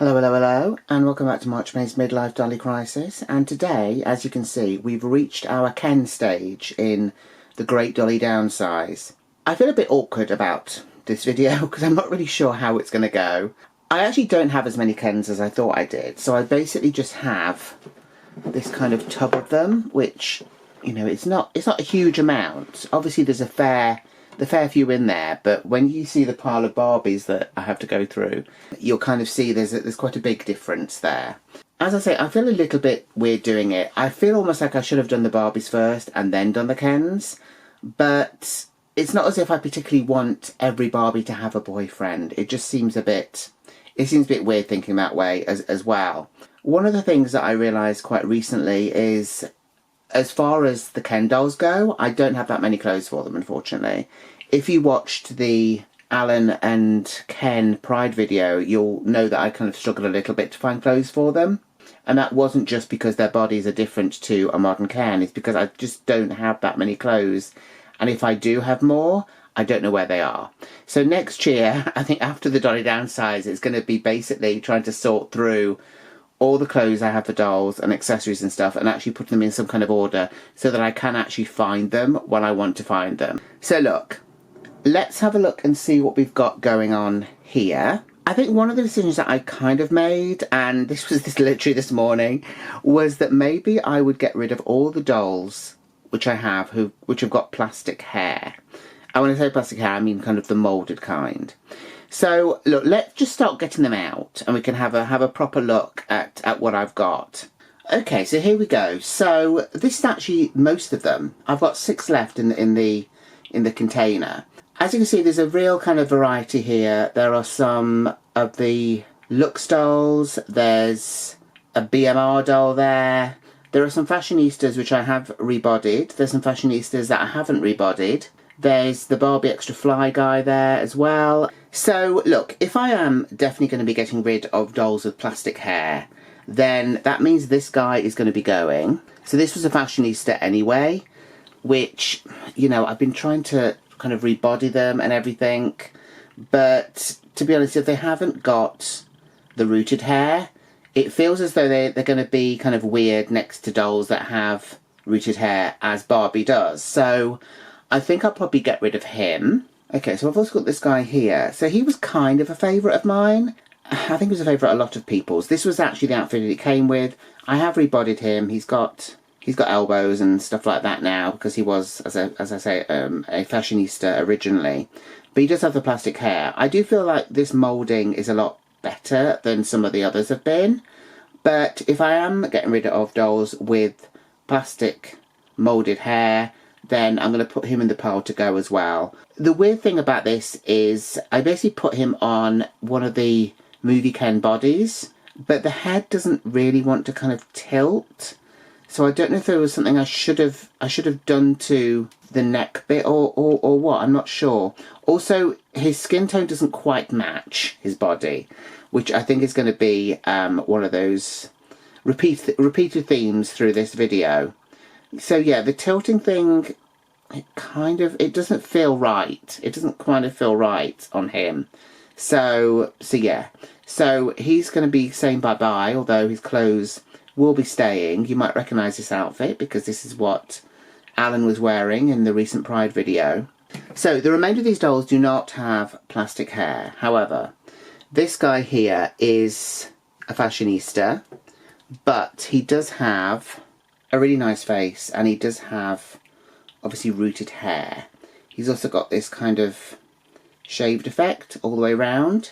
Hello, hello, hello, and welcome back to March May's Midlife Dolly Crisis. And today, as you can see, we've reached our Ken stage in the Great Dolly Downsize. I feel a bit awkward about this video because I'm not really sure how it's going to go. I actually don't have as many Kens as I thought I did, so I basically just have this kind of tub of them, which, you know, it's not a huge amount. Obviously, there's a fair few in there, but when you see the pile of Barbies that I have to go through, you'll kind of see there's quite a big difference there. As I say, I feel a little bit weird doing it. I feel almost like I should have done the Barbies first and then done the Kens, but it's not as if I particularly want every Barbie to have a boyfriend. It just seems a bit weird thinking that way as well. One of the things that I realised quite recently is, as far as the Ken dolls go, I don't have that many clothes for them, unfortunately. If you watched the Alan and Ken Pride video, you'll know that I kind of struggled a little bit to find clothes for them. And that wasn't just because their bodies are different to a modern Ken, it's because I just don't have that many clothes. And if I do have more, I don't know where they are. So next year, I think after the Dolly Downsize, it's going to be basically trying to sort through all the clothes I have for dolls and accessories and stuff and actually put them in some kind of order so that I can actually find them when I want to find them. So look, let's have a look and see what we've got going on here. I think one of the decisions that I kind of made, and this was literally this morning, was that maybe I would get rid of all the dolls which I have which have got plastic hair. And when I say plastic hair, I mean kind of the moulded kind. So, look, let's just start getting them out and we can have a proper look at what I've got. Okay, so here we go. So, this is actually most of them. I've got 6 left in the container. As you can see, there's a real kind of variety here. There are some of the Lux dolls. There's a BMR doll there. There are some fashionistas which I have rebodied. There's some fashionistas that I haven't rebodied. There's the Barbie Extra Fly guy there as well. So, look, if I am definitely going to be getting rid of dolls with plastic hair, then that means this guy is going to be going. So this was a fashionista anyway, which, you know, I've been trying to kind of rebody them and everything. But, to be honest, if they haven't got the rooted hair, it feels as though they're going to be kind of weird next to dolls that have rooted hair, as Barbie does. So I think I'll probably get rid of him. Okay, so I've also got this guy here. So he was kind of a favourite of mine. I think he was a favourite of a lot of people's. This was actually the outfit that he came with. I have rebodied him. He's got elbows and stuff like that now because he was, as I say, a fashionista originally. But he does have the plastic hair. I do feel like this moulding is a lot better than some of the others have been. But if I am getting rid of dolls with plastic moulded hair, then I'm going to put him in the pile to go as well. The weird thing about this is I basically put him on one of the movie Ken bodies, but the head doesn't really want to kind of tilt. So I don't know if there was something I should have done to the neck bit or what, I'm not sure. Also, his skin tone doesn't quite match his body, which I think is going to be one of those repeated themes through this video. So yeah, the tilting thing, it doesn't feel right. It doesn't kind of feel right on him. So yeah. So he's going to be saying bye-bye, although his clothes will be staying. You might recognise this outfit because this is what Alan was wearing in the recent Pride video. So the remainder of these dolls do not have plastic hair. However, this guy here is a fashionista, but he does have a really nice face, and he does have obviously rooted hair. He's also got this kind of shaved effect all the way around.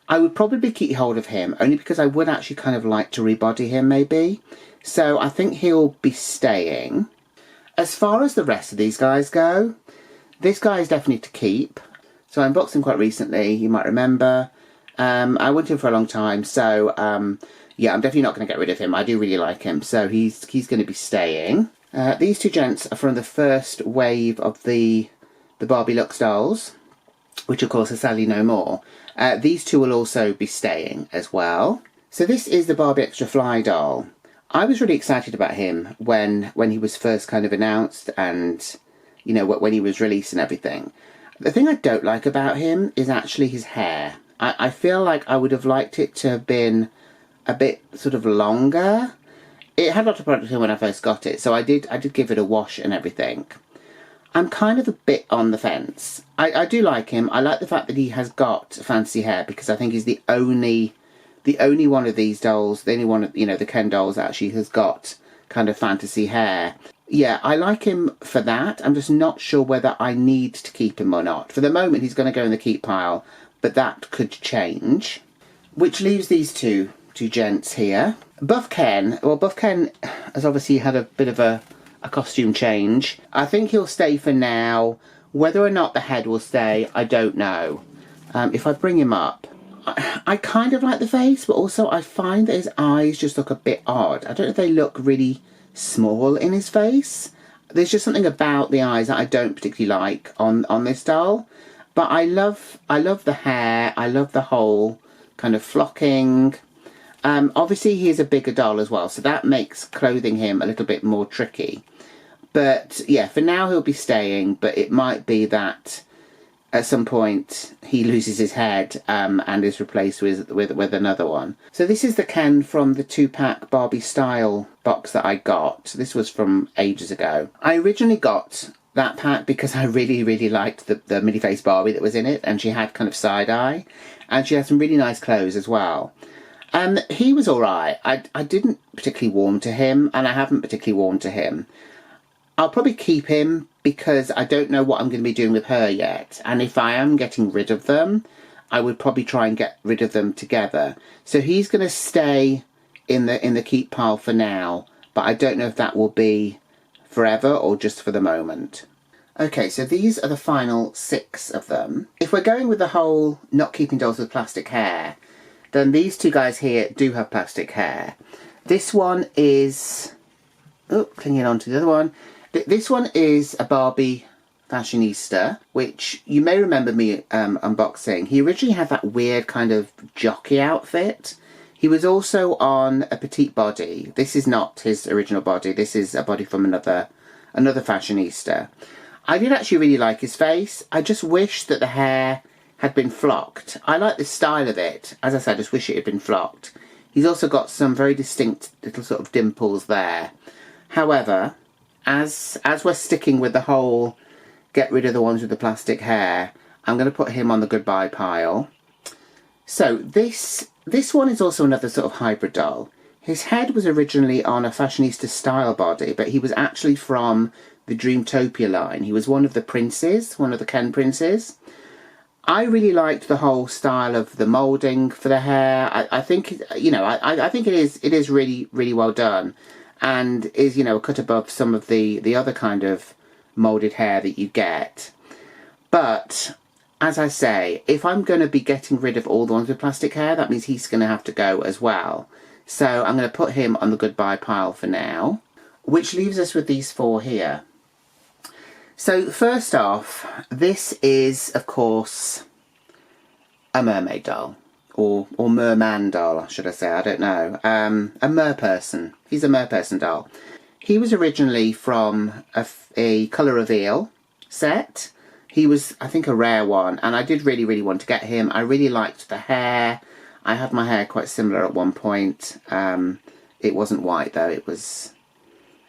I would probably keep hold of him, only because I would actually kind of like to rebody him maybe. So I think he'll be staying. As far as the rest of these guys go, this guy is definitely to keep. So I unboxed him quite recently, you might remember. I wanted him for a long time, so yeah, I'm definitely not going to get rid of him. I do really like him, so he's going to be staying. These two gents are from the first wave of the Barbie Lux dolls, which of course are sadly no more. These two will also be staying as well. So this is the Barbie Extra Fly doll. I was really excited about him when he was first kind of announced and, you know, when he was released and everything. The thing I don't like about him is actually his hair. I feel like I would have liked it to have been a bit sort of longer. It had a lot of product in when I first got it, so I did give it a wash and everything. I'm kind of a bit on the fence. I do like him. I like the fact that he has got fancy hair, because I think he's the only one of these dolls, the only one of, you know, the Ken dolls that actually has got kind of fantasy hair. Yeah, I like him for that. I'm just not sure whether I need to keep him or not. For the moment, he's going to go in the keep pile, but that could change. Which leaves these two gents here. Buff Ken, well, Buff Ken has obviously had a bit of a costume change. I think he'll stay for now. Whether or not the head will stay, I don't know. If I bring him up, I kind of like the face, but also I find that his eyes just look a bit odd. I don't know if they look really small in his face. There's just something about the eyes that I don't particularly like on this doll. But I love the hair. I love the whole kind of flocking. Obviously he is a bigger doll as well, so that makes clothing him a little bit more tricky. But yeah, for now he'll be staying, but it might be that at some point he loses his head and is replaced with another one. So this is the Ken from the 2-pack Barbie Style box that I got. This was from ages ago. I originally got that pack because I really liked the mini face Barbie that was in it, and she had kind of side eye, and she had some really nice clothes as well. He was alright. I didn't particularly warm to him, and I haven't particularly warmed to him. I'll probably keep him because I don't know what I'm going to be doing with her yet. And if I am getting rid of them, I would probably try and get rid of them together. So he's going to stay in the keep pile for now, but I don't know if that will be forever or just for the moment. Okay, so these are the final 6 of them. If we're going with the whole not keeping dolls with plastic hair, then these two guys here do have plastic hair. This one is... oh, clinging on to the other one. This one is a Barbie fashionista, which you may remember me unboxing. He originally had that weird kind of jockey outfit. He was also on a petite body. This is not his original body. This is a body from another fashionista. I did actually really like his face. I just wish that the hair had been flocked. I like the style of it. As I said, I just wish it had been flocked. He's also got some very distinct little sort of dimples there. However, as we're sticking with the whole get rid of the ones with the plastic hair, I'm going to put him on the goodbye pile. So this one is also another sort of hybrid doll. His head was originally on a fashionista style body, but he was actually from the Dreamtopia line. He was one of the princes, one of the Ken princes. I really liked the whole style of the moulding for the hair. I think, you know, I think it is really well done, and is, you know, a cut above some of the other kind of moulded hair that you get. But as I say, if I'm going to be getting rid of all the ones with plastic hair, that means he's going to have to go as well. So I'm going to put him on the goodbye pile for now, which leaves us with these 4 here. So first off, this is, of course, a mermaid doll. Or merman doll, should I say, I don't know. A merperson. He's a merperson doll. He was originally from a colour reveal set. He was, I think, a rare one, and I did really want to get him. I really liked the hair. I had my hair quite similar at one point. It wasn't white, though. It was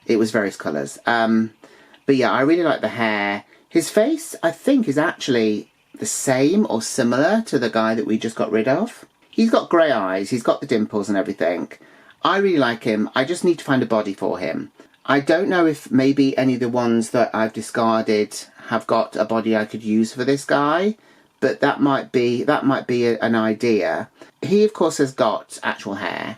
various colours. But yeah, I really like the hair. His face, I think, is actually the same or similar to the guy that we just got rid of. He's got grey eyes, he's got the dimples and everything. I really like him. I just need to find a body for him. I don't know if maybe any of the ones that I've discarded have got a body I could use for this guy, but that might be an idea. He, of course, has got actual hair,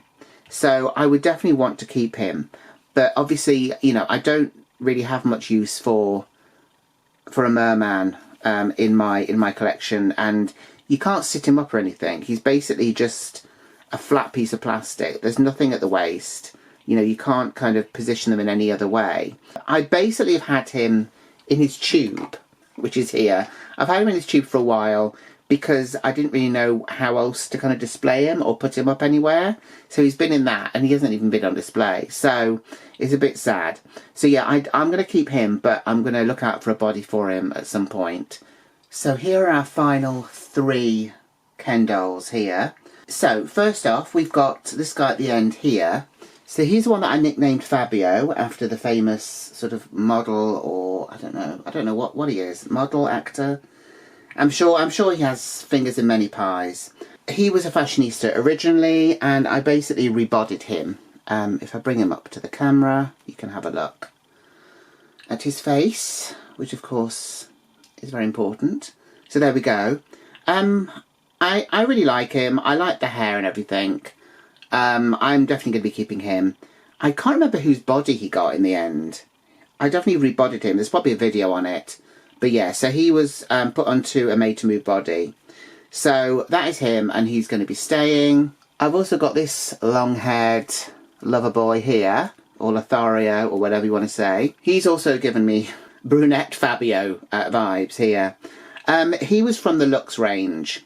so I would definitely want to keep him. But obviously, you know, I don't really have much use for a merman in my collection, and you can't sit him up or anything. He's basically just a flat piece of plastic. There's nothing at the waist. You know, you can't kind of position them in any other way. I basically have had him in his tube, which is here. I've had him in his tube for a while because I didn't really know how else to kind of display him or put him up anywhere. So he's been in that, and he hasn't even been on display. So it's a bit sad. So yeah, I'm going to keep him, but I'm going to look out for a body for him at some point. So here are our final 3 Ken dolls here. So first off, we've got this guy at the end here. So he's the one that I nicknamed Fabio after the famous sort of model, or I don't know what he is, model, actor. I'm sure he has fingers in many pies. He was a fashionista originally, and I basically rebodied him. If I bring him up to the camera, you can have a look at his face, which of course is very important. So there we go. I really like him. I like the hair and everything. I'm definitely going to be keeping him. I can't remember whose body he got in the end. I definitely rebodied him. There's probably a video on it. But yeah, so he was put onto a made-to-move body. So that is him, and he's going to be staying. I've also got this long-haired lover boy here, or Lothario, or whatever you want to say. He's also given me brunette Fabio vibes here. He was from the Lux range.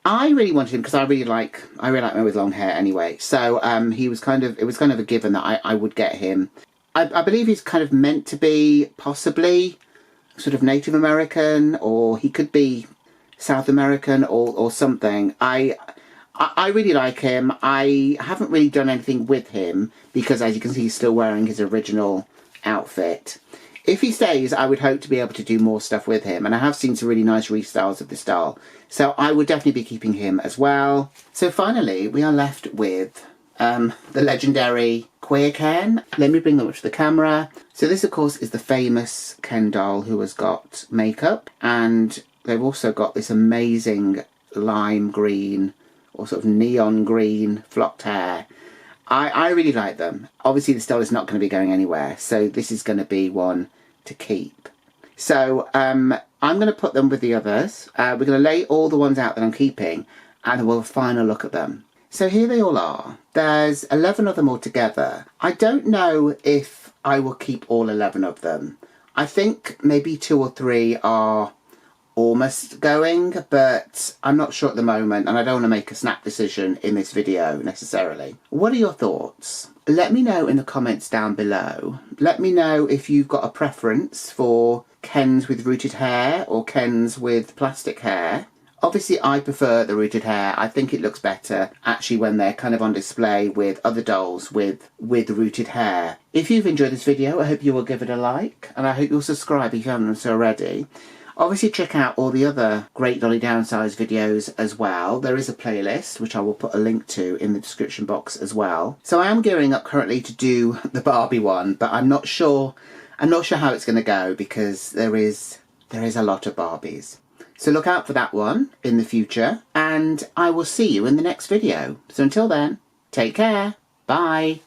I really wanted him because I really like men with long hair anyway. So it was kind of a given that I would get him. I believe he's kind of meant to be possibly sort of Native American, or he could be South American or something. I really like him. I haven't really done anything with him because, as you can see, he's still wearing his original outfit. If he stays, I would hope to be able to do more stuff with him, and I have seen some really nice restyles of this doll, so I would definitely be keeping him as well. So finally, we are left with the legendary Queer Ken. Let me bring them up to the camera. So this, of course, is the famous Ken doll who has got makeup, and they've also got this amazing lime green or sort of neon green flocked hair. I really like them. Obviously, this doll is not going to be going anywhere, so this is going to be one to keep. So I'm going to put them with the others. We're going to lay all the ones out that I'm keeping, and we'll have a final look at them. So here they all are. There's 11 of them altogether. I don't know if I will keep all 11 of them. I think maybe 2 or 3 are almost going, but I'm not sure at the moment, and I don't want to make a snap decision in this video necessarily. What are your thoughts? Let me know in the comments down below. Let me know if you've got a preference for Kens with rooted hair or Kens with plastic hair. Obviously, I prefer the rooted hair. I think it looks better actually when they're kind of on display with other dolls with rooted hair. If you've enjoyed this video, I hope you will give it a like, and I hope you'll subscribe if you haven't done so already. Obviously, check out all the other Great Dolly Downsize videos as well. There is a playlist, which I will put a link to in the description box as well. So I am gearing up currently to do the Barbie one, but I'm not sure how it's going to go because there is a lot of Barbies. So look out for that one in the future, and I will see you in the next video. So until then, take care. Bye.